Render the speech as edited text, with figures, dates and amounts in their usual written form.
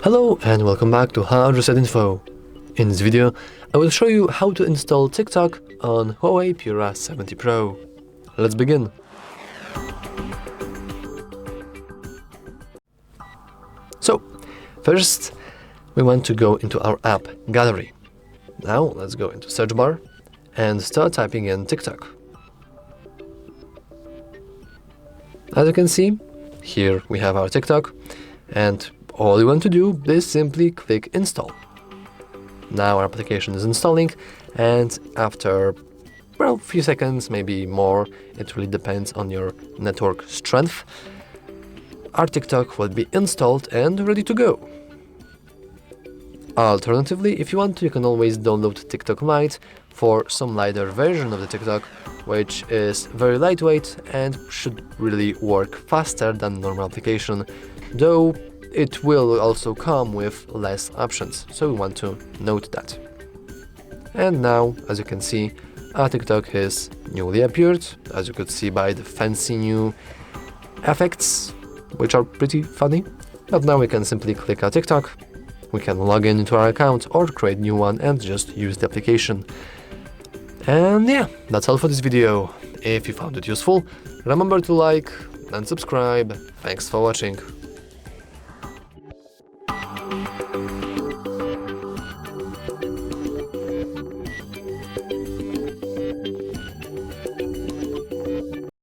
Hello and welcome back to HUAWEI. In this video, I will show you how to install TikTok on HUAWEI Pura 70 Pro. Let's begin. So, first we want to go into our app gallery. Now let's go into search bar and start typing in TikTok. As you can see, here we have our TikTok, and all you want to do is simply click install. Now our application is installing, and after, well, a few seconds, maybe more, it really depends on your network strength, our TikTok will be installed and ready to go. Alternatively, if you want to, you can always download TikTok Lite for some lighter version of the TikTok, which is very lightweight and should really work faster than normal application, though it will also come with less options, so we want to note that. And now, as you can see, our TikTok has newly appeared, as you could see by the fancy new effects, which are pretty funny. But now we can simply click our TikTok, we can log in into our account or create a new one and just use the application. And yeah, that's all for this video. If you found it useful, remember to like and subscribe. Thanks for watching.